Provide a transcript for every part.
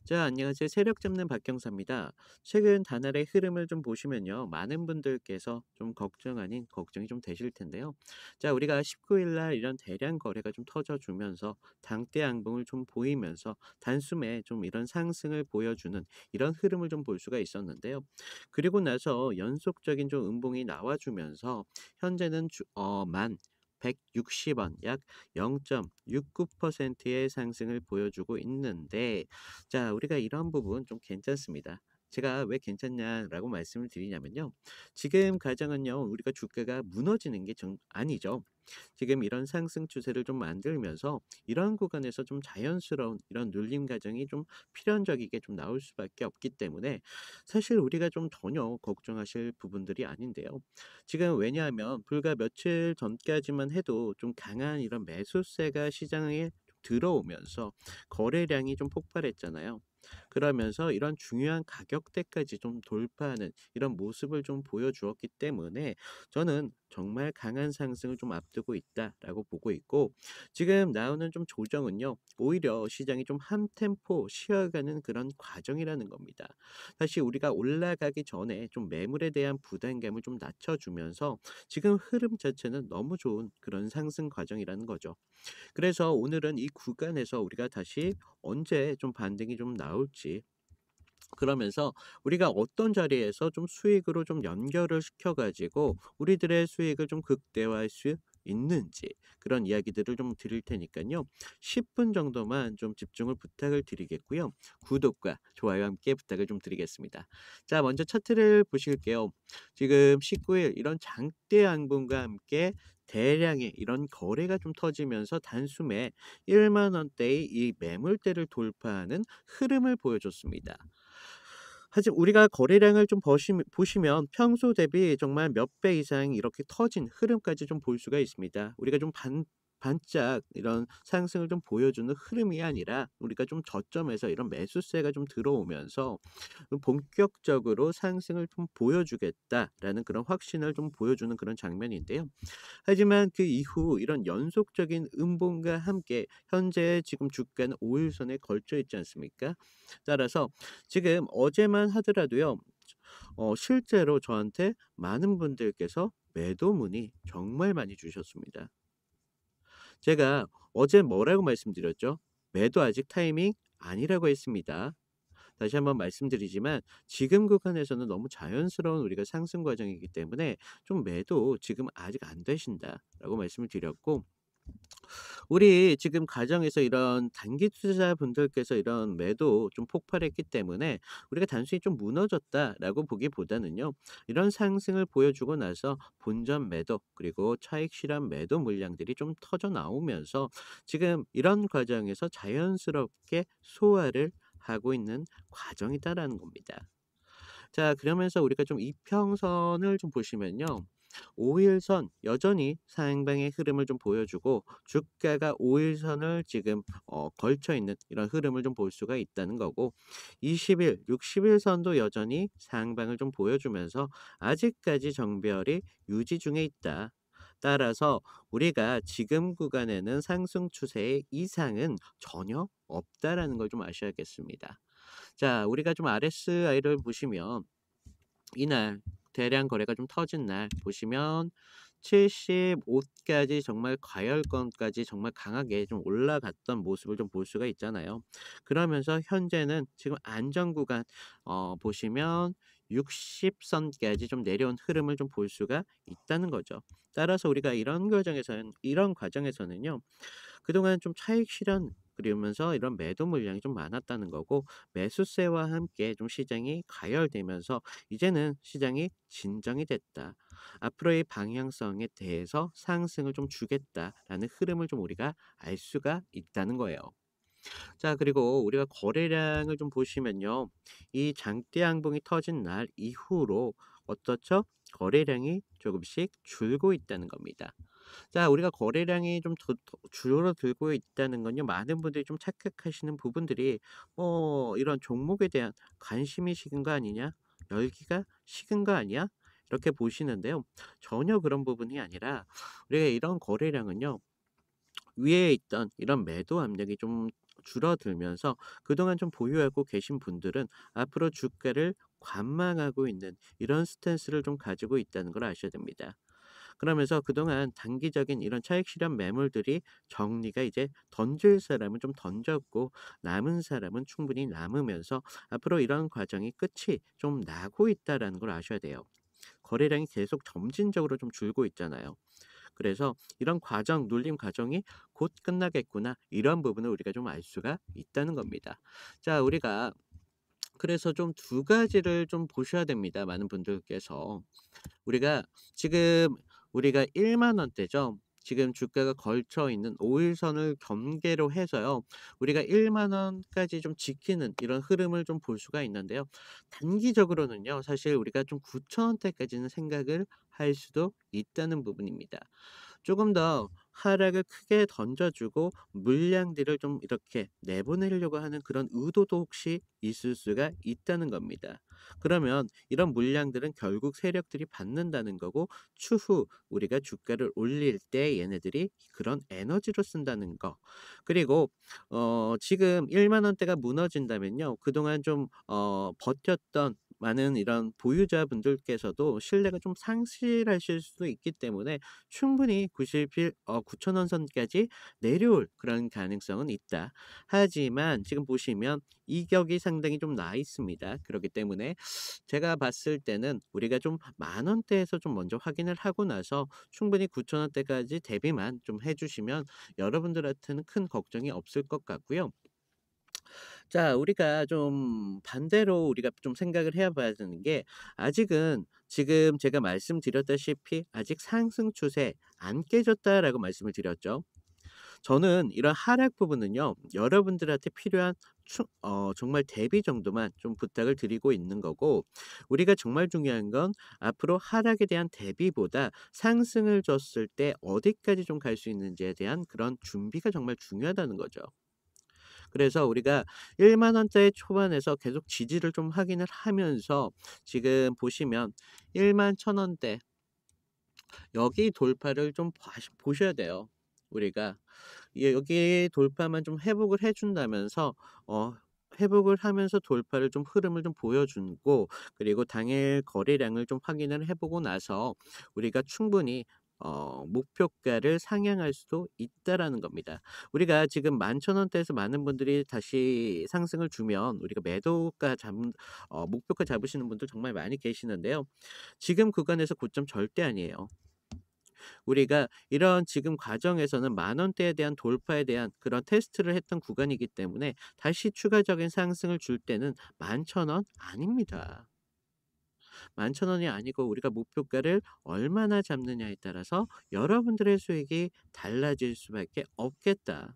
자, 안녕하세요. 세력 잡는 박경사입니다. 최근 다날의 흐름을 좀 보시면요. 많은 분들께서 좀 걱정 아닌 걱정이 좀 되실 텐데요. 자, 우리가 19일 날 이런 대량 거래가 좀 터져주면서 당대 양봉을 좀 보이면서 단숨에 좀 이런 상승을 보여주는 이런 흐름을 좀 볼 수가 있었는데요. 그리고 나서 연속적인 좀 음봉이 나와주면서 현재는 160원, 약 0.69%의 상승을 보여주고 있는데, 자, 우리가 이런 부분 좀 괜찮습니다. 제가 왜 괜찮냐라고 말씀을 드리냐면요. 지금 가정은요, 우리가 주가가 무너지는 게 아니죠. 지금 이런 상승 추세를 좀 만들면서 이런 구간에서 좀 자연스러운 이런 눌림 과정이 좀 필연적이게 좀 나올 수밖에 없기 때문에 사실 우리가 좀 전혀 걱정하실 부분들이 아닌데요. 지금 왜냐하면 불과 며칠 전까지만 해도 좀 강한 이런 매수세가 시장에 들어오면서 거래량이 좀 폭발했잖아요. 그러면서 이런 중요한 가격대까지 좀 돌파하는 이런 모습을 좀 보여주었기 때문에 저는 정말 강한 상승을 좀 앞두고 있다라고 보고 있고, 지금 나오는 좀 조정은요, 오히려 시장이 좀 한 템포 쉬어가는 그런 과정이라는 겁니다. 사실 우리가 올라가기 전에 좀 매물에 대한 부담감을 좀 낮춰주면서 지금 흐름 자체는 너무 좋은 그런 상승 과정이라는 거죠. 그래서 오늘은 이 구간에서 우리가 다시 언제 좀 반등이 좀 나올지, 그러면서 우리가 어떤 자리에서 좀 수익으로 좀 연결을 시켜 가지고 우리들의 수익을 좀 극대화할 수 있는지, 그런 이야기들을 좀 드릴 테니까요. 10분 정도만 좀 집중을 부탁을 드리겠고요. 구독과 좋아요 함께 부탁을 좀 드리겠습니다. 자, 먼저 차트를 보실게요. 지금 19일 이런 장대 양봉과 함께 대량의 이런 거래가 좀 터지면서 단숨에 1만 원대의 이 매물대를 돌파하는 흐름을 보여줬습니다. 하지만 우리가 거래량을 좀 보시면 평소 대비 정말 몇 배 이상 이렇게 터진 흐름까지 좀 볼 수가 있습니다. 우리가 좀 반짝 이런 상승을 좀 보여주는 흐름이 아니라 우리가 좀 저점에서 이런 매수세가 좀 들어오면서 본격적으로 상승을 좀 보여주겠다라는 그런 확신을 좀 보여주는 그런 장면인데요. 하지만 그 이후 이런 연속적인 음봉과 함께 현재 지금 주가는 5일선에 걸쳐 있지 않습니까? 따라서 지금 어제만 하더라도요. 실제로 저한테 많은 분들께서 매도 문의 정말 많이 주셨습니다. 제가 어제 뭐라고 말씀드렸죠? 매도 아직 타이밍 아니라고 했습니다. 다시 한번 말씀드리지만 지금 구간에서는 너무 자연스러운 우리가 상승 과정이기 때문에 좀 매도 지금 아직 안 되신다라고 말씀을 드렸고, 우리 지금 가정에서 이런 단기 투자자분들께서 이런 매도 좀 폭발했기 때문에 우리가 단순히 좀 무너졌다라고 보기보다는요. 이런 상승을 보여주고 나서 본전 매도 그리고 차익 실현 매도 물량들이 좀 터져 나오면서 지금 이런 과정에서 자연스럽게 소화를 하고 있는 과정이다라는 겁니다. 자, 그러면서 우리가 좀 이평선을 좀 보시면요. 5일선 여전히 상방의 흐름을 좀 보여주고 주가가 5일선을 지금 걸쳐 있는 이런 흐름을 좀 볼 수가 있다는 거고, 20일, 60일선도 여전히 상방을 좀 보여주면서 아직까지 정별이 유지 중에 있다. 따라서 우리가 지금 구간에는 상승 추세의 이상은 전혀 없다라는 걸 좀 아셔야겠습니다. 자, 우리가 좀 RSI를 보시면 이날 대량 거래가 좀 터진 날 보시면 75까지 정말 과열권까지 정말 강하게 좀 올라갔던 모습을 좀 볼 수가 있잖아요. 그러면서 현재는 지금 안전 구간 보시면 60선까지 좀 내려온 흐름을 좀 볼 수가 있다는 거죠. 따라서 우리가 이런 과정에서는요. 그동안 좀 차익 실현 그러면서 이런 매도 물량이 좀 많았다는 거고, 매수세와 함께 좀 시장이 가열되면서 이제는 시장이 진정이 됐다. 앞으로의 방향성에 대해서 상승을 좀 주겠다라는 흐름을 좀 우리가 알 수가 있다는 거예요. 자, 그리고 우리가 거래량을 좀 보시면요. 이 장대 양봉이 터진 날 이후로 어떻죠? 거래량이 조금씩 줄고 있다는 겁니다. 자, 우리가 거래량이 좀 줄어들고 있다는 건요. 많은 분들이 좀 착각하시는 부분들이 이런 종목에 대한 관심이 식은 거 아니냐? 열기가 식은 거 아니야? 이렇게 보시는데요. 전혀 그런 부분이 아니라 우리가 이런 거래량은요. 위에 있던 이런 매도 압력이 좀 줄어들면서 그동안 좀 보유하고 계신 분들은 앞으로 주가를 관망하고 있는 이런 스탠스를 좀 가지고 있다는 걸 아셔야 됩니다. 그러면서 그동안 단기적인 이런 차익 실현 매물들이 정리가 이제 던질 사람은 좀 던졌고 남은 사람은 충분히 남으면서 앞으로 이런 과정이 끝이 좀 나고 있다라는 걸 아셔야 돼요. 거래량이 계속 점진적으로 좀 줄고 있잖아요. 그래서 이런 과정, 눌림 과정이 곧 끝나겠구나. 이런 부분을 우리가 좀 알 수가 있다는 겁니다. 자, 우리가 그래서 좀 두 가지를 좀 보셔야 됩니다. 많은 분들께서. 우리가 지금 우리가 1만 원대죠. 지금 주가가 걸쳐 있는 5일선을 경계로 해서요. 우리가 1만 원까지 좀 지키는 이런 흐름을 좀 볼 수가 있는데요. 단기적으로는요. 사실 우리가 좀 9천 원대까지는 생각을 할 수도 있다는 부분입니다. 조금 더 하락을 크게 던져주고 물량들을 좀 이렇게 내보내려고 하는 그런 의도도 혹시 있을 수가 있다는 겁니다. 그러면 이런 물량들은 결국 세력들이 받는다는 거고 추후 우리가 주가를 올릴 때 얘네들이 그런 에너지로 쓴다는 거. 그리고 지금 1만 원대가 무너진다면요. 그동안 좀 버텼던 많은 이런 보유자분들께서도 신뢰가 좀 상실하실 수도 있기 때문에 충분히 90일 9천 원 선까지 내려올 그런 가능성은 있다. 하지만 지금 보시면 이격이 상당히 좀 나 있습니다. 그렇기 때문에 제가 봤을 때는 우리가 좀 만 원대에서 좀 먼저 확인을 하고 나서 충분히 9천 원대까지 대비만 좀 해 주시면 여러분들한테는 큰 걱정이 없을 것 같고요. 자, 우리가 좀 반대로 우리가 좀 생각을 해 봐야 되는 게 아직은 지금 제가 말씀드렸다시피 아직 상승 추세 안 깨졌다라고 말씀을 드렸죠. 저는 이런 하락 부분은요. 여러분들한테 필요한 정말 대비 정도만 좀 부탁을 드리고 있는 거고 우리가 정말 중요한 건 앞으로 하락에 대한 대비보다 상승을 줬을 때 어디까지 좀 갈 수 있는지에 대한 그런 준비가 정말 중요하다는 거죠. 그래서 우리가 1만 원대 초반에서 계속 지지를 좀 확인을 하면서 지금 보시면 1만 1천 원대 여기 돌파를 좀 보셔야 돼요. 우리가 여기 돌파만 좀 회복을 해 준다면서 어 회복을 하면서 돌파를 좀 흐름을 좀 보여주고 그리고 당일 거래량을 좀 확인을 해 보고 나서 우리가 충분히 목표가를 상향할 수도 있다라는 겁니다. 우리가 지금 11,000원대에서 많은 분들이 다시 상승을 주면 우리가 매도가 목표가 잡으시는 분들 정말 많이 계시는데요. 지금 구간에서 고점 절대 아니에요. 우리가 이런 지금 과정에서는 만 원대에 대한 돌파에 대한 그런 테스트를 했던 구간이기 때문에 다시 추가적인 상승을 줄 때는 11,000원 아닙니다. 11,000원이 아니고 우리가 목표가를 얼마나 잡느냐에 따라서 여러분들의 수익이 달라질 수밖에 없겠다.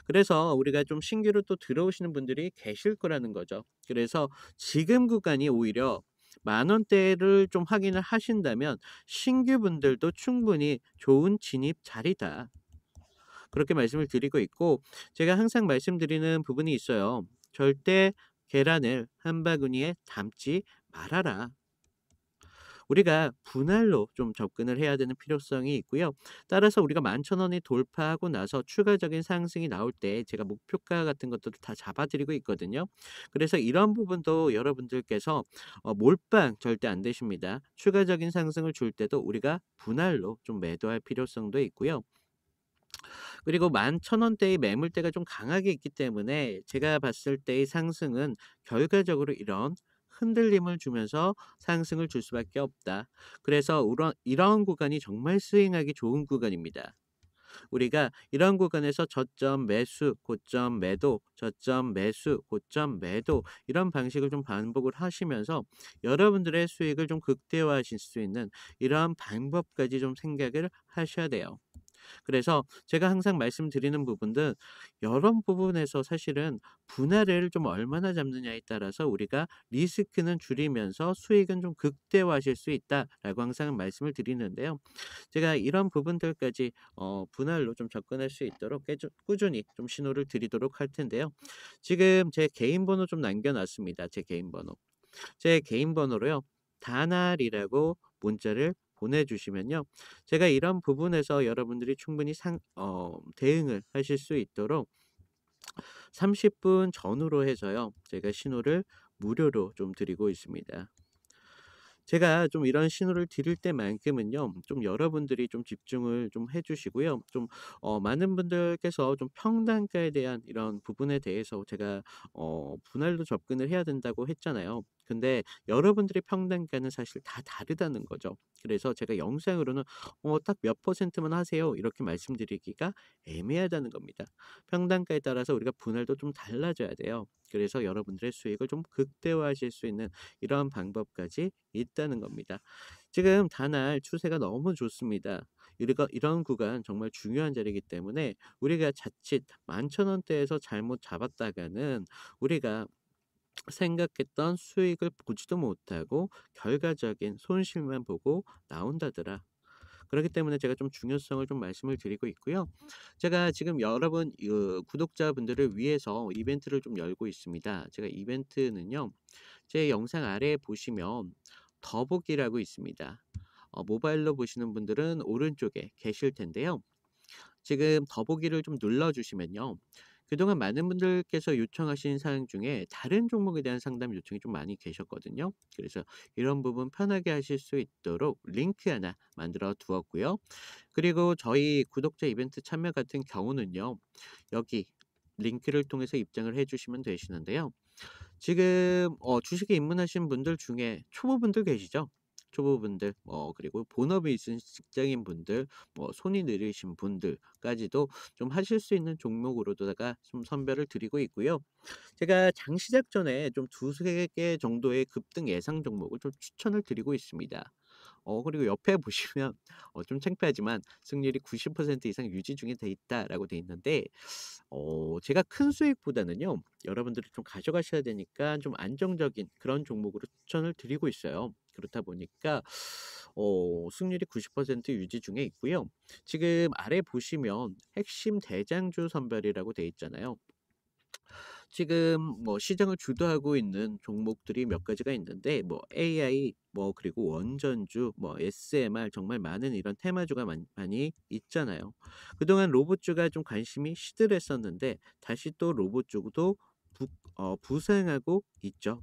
그래서 우리가 좀 신규로 또 들어오시는 분들이 계실 거라는 거죠. 그래서 지금 구간이 오히려 만 원대를 좀 확인을 하신다면 신규 분들도 충분히 좋은 진입 자리다. 그렇게 말씀을 드리고 있고 제가 항상 말씀드리는 부분이 있어요. 절대 계란을 한 바구니에 담지 말아라. 우리가 분할로 좀 접근을 해야 되는 필요성이 있고요. 따라서 우리가 11,000원이 돌파하고 나서 추가적인 상승이 나올 때 제가 목표가 같은 것들을 다 잡아 드리고 있거든요. 그래서 이런 부분도 여러분들께서 몰빵 절대 안 되십니다. 추가적인 상승을 줄 때도 우리가 분할로 좀 매도할 필요성도 있고요. 그리고 11,000원대의 매물대가 좀 강하게 있기 때문에 제가 봤을 때의 상승은 결과적으로 이런 흔들림을 주면서 상승을 줄 수밖에 없다. 그래서 이런 구간이 정말 스윙하기 좋은 구간입니다. 우리가 이런 구간에서 저점 매수, 고점 매도, 저점 매수, 고점 매도 이런 방식을 좀 반복을 하시면서 여러분들의 수익을 좀 극대화하실 수 있는 이러한 방법까지 좀 생각을 하셔야 돼요. 그래서 제가 항상 말씀드리는 부분들 이런 부분에서 사실은 분할을 좀 얼마나 잡느냐에 따라서 우리가 리스크는 줄이면서 수익은 좀 극대화하실 수 있다라고 항상 말씀을 드리는데요. 제가 이런 부분들까지 분할로 좀 접근할 수 있도록 꾸준히 좀 신호를 드리도록 할 텐데요. 지금 제 개인 번호 좀 남겨놨습니다. 제 개인 번호. 제 개인 번호로요. 다날이라고 문자를 보내주시면요. 제가 이런 부분에서 여러분들이 충분히 대응을 하실 수 있도록 30분 전후로 해서요. 제가 신호를 무료로 좀 드리고 있습니다. 제가 좀 이런 신호를 드릴 때만큼은요. 좀 여러분들이 좀 집중을 좀 해 주시고요. 좀 많은 분들께서 좀 평단가에 대한 이런 부분에 대해서 제가 분할로 접근을 해야 된다고 했잖아요. 근데 여러분들의 평단가는 사실 다 다르다는 거죠. 그래서 제가 영상으로는 딱 몇 퍼센트만 하세요." 이렇게 말씀드리기가 애매하다는 겁니다. 평단가에 따라서 우리가 분할도 좀 달라져야 돼요. 그래서 여러분들의 수익을 좀 극대화하실 수 있는 이런 방법까지 있다는 겁니다. 지금 다날 추세가 너무 좋습니다. 이런 구간 정말 중요한 자리이기 때문에 우리가 자칫 11,000원대에서 잘못 잡았다가는 우리가 생각했던 수익을 보지도 못하고 결과적인 손실만 보고 나온다더라. 그렇기 때문에 제가 좀 중요성을 좀 말씀을 드리고 있고요. 제가 지금 여러분 구독자분들을 위해서 이벤트를 좀 열고 있습니다. 제가 이벤트는요. 제 영상 아래에 보시면 더보기라고 있습니다. 모바일로 보시는 분들은 오른쪽에 계실 텐데요. 지금 더보기를 좀 눌러주시면요. 그동안 많은 분들께서 요청하신 사항 중에 다른 종목에 대한 상담 요청이 좀 많이 계셨거든요. 그래서 이런 부분 편하게 하실 수 있도록 링크 하나 만들어 두었고요. 그리고 저희 구독자 이벤트 참여 같은 경우는요. 여기 링크를 통해서 입장을 해 주시면 되시는데요. 지금 주식에 입문하신 분들 중에 초보분들 계시죠? 초보분들 그리고 본업이 있으신 직장인분들 손이 느리신 분들까지도 좀 하실 수 있는 종목으로다가 좀 선별을 드리고 있고요. 제가 장 시작 전에 좀 두세 개 정도의 급등 예상 종목을 좀 추천을 드리고 있습니다. 그리고 옆에 보시면 좀 창피하지만 "승률이 90% 이상 유지 중에 돼 있다."라고 돼 있는데 제가 큰 수익보다는요. 여러분들이 좀 가져가셔야 되니까 좀 안정적인 그런 종목으로 추천을 드리고 있어요. 그렇다 보니까 승률이 90% 유지 중에 있고요. 지금 아래 보시면 핵심 대장주 선별이라고 돼 있잖아요. 지금 시장을 주도하고 있는 종목들이 몇 가지가 있는데 AI 그리고 원전주 SMR 정말 많은 이런 테마주가 많이 있잖아요. 그동안 로봇주가 좀 관심이 시들했었는데 다시 또 로봇주도 부상하고 있죠.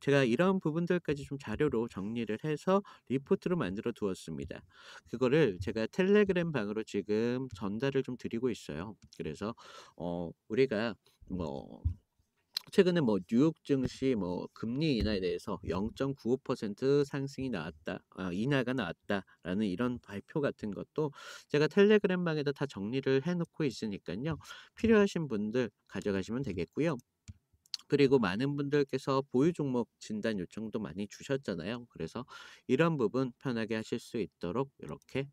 제가 이런 부분들까지 좀 자료로 정리를 해서 리포트로 만들어 두었습니다. 그거를 제가 텔레그램 방으로 지금 전달을 좀 드리고 있어요. 그래서 우리가 뭐 최근에 뉴욕 증시 금리 인하에 대해서 0.95% 상승이 나왔다. 인하가 나왔다라는 이런 발표 같은 것도 제가 텔레그램 방에다 다 정리를 해 놓고 있으니까요. 필요하신 분들 가져가시면 되겠고요. 그리고 많은 분들께서 보유 종목 진단 요청도 많이 주셨잖아요. 그래서 이런 부분 편하게 하실 수 있도록 이렇게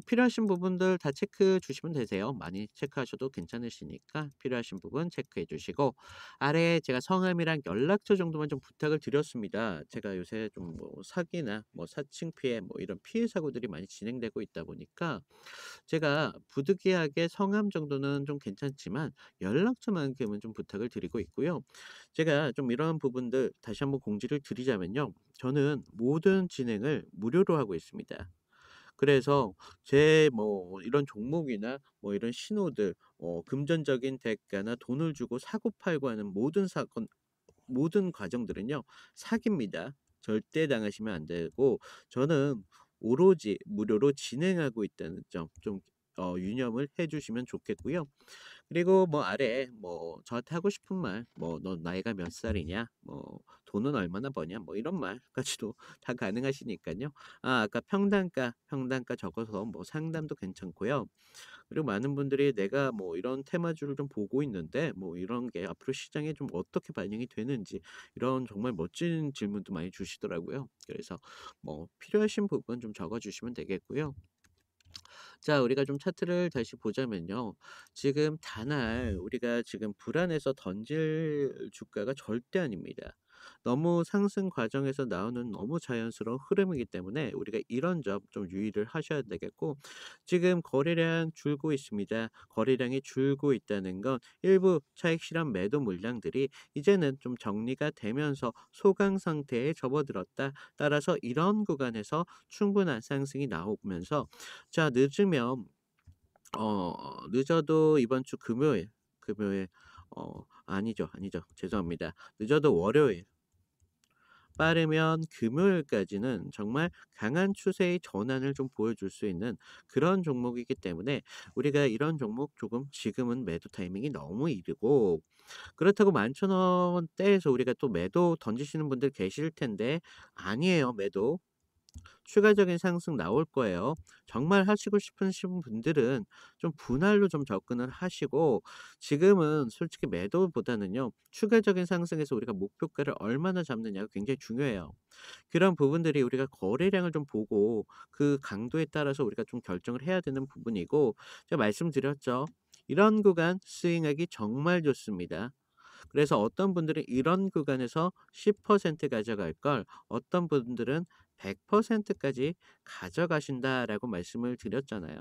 필요하신 부분들 다 체크해 주시면 되세요. 많이 체크하셔도 괜찮으시니까 필요하신 부분 체크해 주시고 아래에 제가 성함이랑 연락처 정도만 좀 부탁을 드렸습니다. 제가 요새 좀 사기나 사칭 피해 이런 피해 사고들이 많이 진행되고 있다 보니까 제가 부득이하게 성함 정도는 좀 괜찮지만 연락처만큼은 좀 부탁을 드리고 있고요. 제가 좀 이런 부분들 다시 한번 공지를 드리자면요. 저는 모든 진행을 무료로 하고 있습니다. 그래서 제 이런 종목이나 이런 신호들 금전적인 대가나 돈을 주고 사고 팔고 하는 모든 과정들은요. 사기입니다. 절대 당하시면 안 되고 저는 오로지 무료로 진행하고 있다는 점 좀 유념을 해 주시면 좋겠고요. 그리고 아래에 저한테 하고 싶은 말 "너 나이가 몇 살이냐?" "돈은 얼마나 버냐?" 이런 말까지도 다 가능하시니깐요. 아까 평단가 적어서 상담도 괜찮고요. 그리고 많은 분들이 "내가 이런 테마주를 좀 보고 있는데 이런 게 앞으로 시장에 좀 어떻게 반영이 되는지." 이런 정말 멋진 질문도 많이 주시더라고요. 그래서 필요하신 부분 좀 적어 주시면 되겠고요. 자, 우리가 좀 차트를 다시 보자면요. 지금 다날 우리가 지금 불안해서 던질 주가가 절대 아닙니다. 너무 상승 과정에서 나오는 너무 자연스러운 흐름이기 때문에 우리가 이런 점 좀 유의를 하셔야 되겠고, 지금 거래량 줄고 있습니다. 거래량이 줄고 있다는 건 일부 차익 실현 매도 물량들이 이제는 좀 정리가 되면서 소강 상태에 접어들었다. 따라서 이런 구간에서 충분한 상승이 나오면서, 자, 늦어도 이번 주 금요일, 아니죠. 죄송합니다. 늦어도 월요일, 빠르면 금요일까지는 정말 강한 추세의 전환을 좀 보여줄 수 있는 그런 종목이기 때문에 우리가 이런 종목 조금 지금은 매도 타이밍이 너무 이르고, 그렇다고 11,000원대에서 우리가 또 매도 던지시는 분들 계실 텐데 아니에요. 매도 추가적인 상승 나올 거예요. 정말 하시고 싶으신 분들은 좀 분할로 좀 접근을 하시고, 지금은 솔직히 매도보다는요, 추가적인 상승에서 우리가 목표가를 얼마나 잡느냐가 굉장히 중요해요. 그런 부분들이 우리가 거래량을 좀 보고 그 강도에 따라서 우리가 좀 결정을 해야 되는 부분이고, 제가 말씀드렸죠. 이런 구간 스윙하기 정말 좋습니다. 그래서 어떤 분들은 이런 구간에서 10% 가져갈 걸 어떤 분들은 100%까지 가져가신다라고 말씀을 드렸잖아요.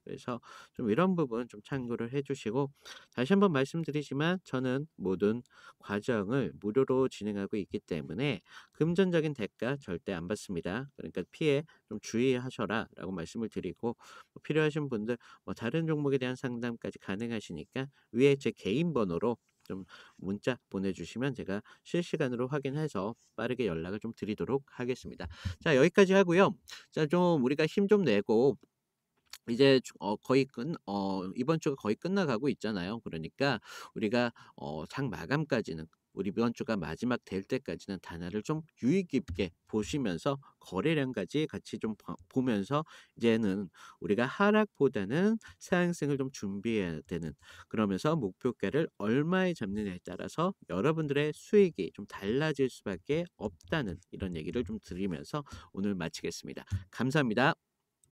그래서 좀 이런 부분 좀 참고를 해 주시고, 다시 한번 말씀드리지만 저는 모든 과정을 무료로 진행하고 있기 때문에 금전적인 대가 절대 안 받습니다. 그러니까 피해 좀 주의하셔라라고 말씀을 드리고, 필요하신 분들 다른 종목에 대한 상담까지 가능하시니까 위에 제 개인 번호로 좀 문자 보내주시면 제가 실시간으로 확인해서 빠르게 연락을 좀 드리도록 하겠습니다. 자, 여기까지 하고요. 자, 좀 우리가 힘 좀 내고 이제 이번 주가 거의 끝나가고 있잖아요. 그러니까 우리가 장 마감까지는, 우리 이번 주가 마지막 될 때까지는 단화를 좀 유의 깊게 보시면서 거래량까지 같이 좀 보면서 이제는 우리가 하락보다는 상승을 좀 준비해야 되는, 그러면서 목표가를 얼마에 잡느냐에 따라서 여러분들의 수익이 좀 달라질 수밖에 없다는 이런 얘기를 좀 드리면서 오늘 마치겠습니다. 감사합니다.